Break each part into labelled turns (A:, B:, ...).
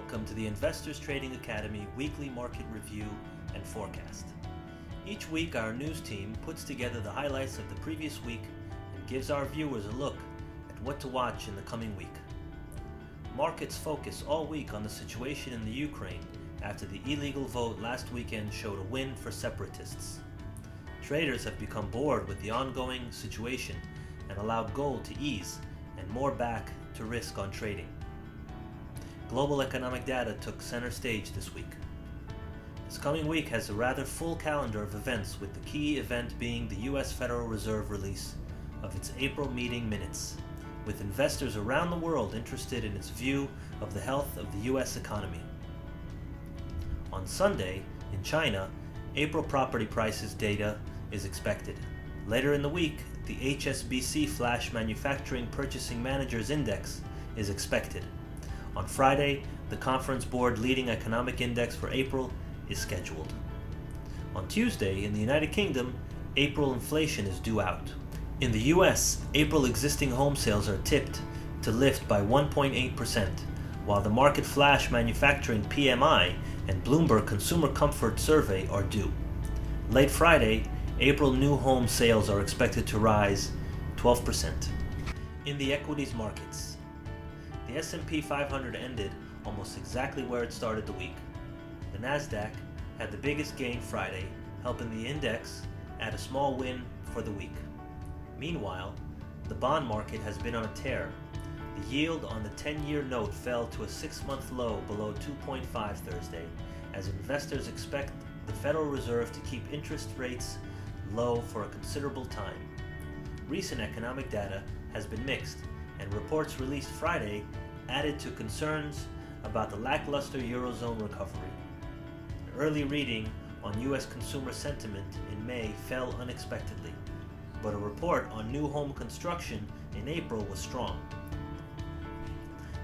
A: welcome to the Investors Trading Academy weekly market review and forecast. Each week our news team puts together the highlights of the previous week and gives our viewers a look at what to watch in the coming week. Markets focus all week on the situation in the Ukraine after the illegal vote last weekend showed a win for separatists. Traders have become bored with the ongoing situation and allowed gold to ease and more back to risk on trading. Global economic data took center stage this week. This coming week has a rather full calendar of events, with the key event being the U.S. Federal Reserve release of its April meeting minutes, with investors around the world interested in its view of the health of the U.S. economy. On Sunday, in China, April property prices data is expected. Later in the week, the HSBC Flash Manufacturing Purchasing Managers Index is expected. On Friday, the Conference Board Leading Economic Index for April is scheduled. On Tuesday, in the United Kingdom, April inflation is due out. In the US, April existing home sales are tipped to lift by 1.8%, while the Market Flash Manufacturing PMI and Bloomberg Consumer Comfort Survey are due. Late Friday, April new home sales are expected to rise 12%. In the equities markets, the S&P 500 ended almost exactly where it started the week. The Nasdaq had the biggest gain Friday, helping the index add a small win for the week. Meanwhile, the bond market has been on a tear. The yield on the 10-year note fell to a 6-month low below 2.5 Thursday, as investors expect the Federal Reserve to keep interest rates low for a considerable time. Recent economic data has been mixed, and reports released Friday added to concerns about the lackluster Eurozone recovery. An early reading on U.S. consumer sentiment in May fell unexpectedly, but a report on new home construction in April was strong.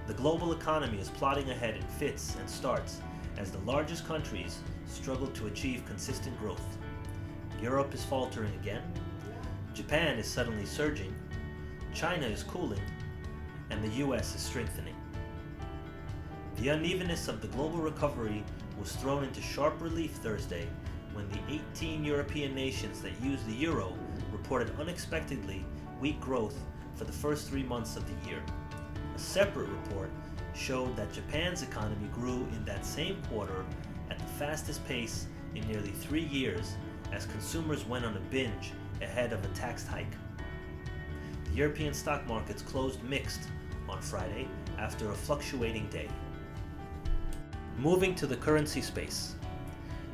A: The global economy is plodding ahead in fits and starts as the largest countries struggle to achieve consistent growth. Europe is faltering again, Japan is suddenly surging, China is cooling, and the US is strengthening. The unevenness of the global recovery was thrown into sharp relief Thursday when the 18 European nations that use the euro reported unexpectedly weak growth for the first 3 months of the year. A separate report showed that Japan's economy grew in that same quarter at the fastest pace in nearly 3 years as consumers went on a binge ahead of a tax hike. The European stock markets closed mixed on Friday after a fluctuating day. Moving to the currency space,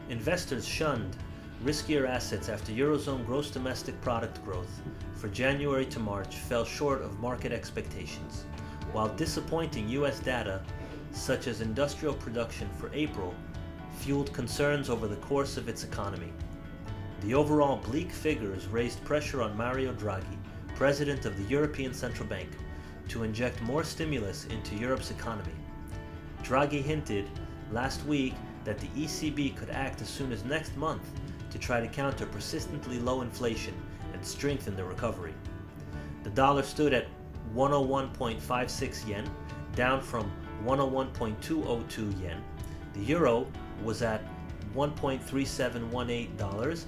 A: investors shunned riskier assets after Eurozone gross domestic product growth for January to March fell short of market expectations, while disappointing US data such as industrial production for April fueled concerns over the course of its economy. The overall bleak figures raised pressure on Mario Draghi, president of the European Central Bank, to inject more stimulus into Europe's economy. Draghi hinted last week that the ECB could act as soon as next month to try to counter persistently low inflation and strengthen the recovery. The dollar stood at 101.56 yen, down from 101.202 yen. The euro was at $1.3718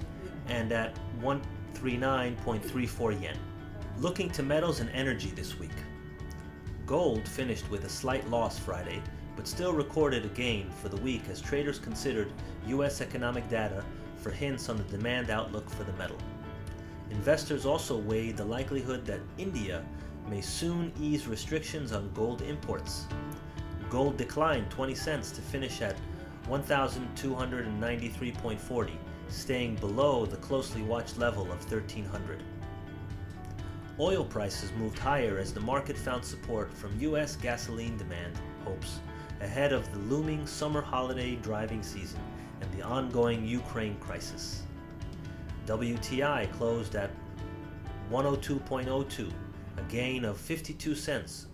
A: and at 139.34 yen. Looking to metals and energy this week. Gold finished with a slight loss Friday, but still recorded a gain for the week as traders considered U.S. economic data for hints on the demand outlook for the metal. Investors also weighed the likelihood that India may soon ease restrictions on gold imports. Gold declined 20 cents to finish at 1,293.40, staying below the closely watched level of 1,300. Oil prices moved higher as the market found support from U.S. gasoline demand hopes ahead of the looming summer holiday driving season and the ongoing Ukraine crisis. WTI closed at 102.02, a gain of 52 cents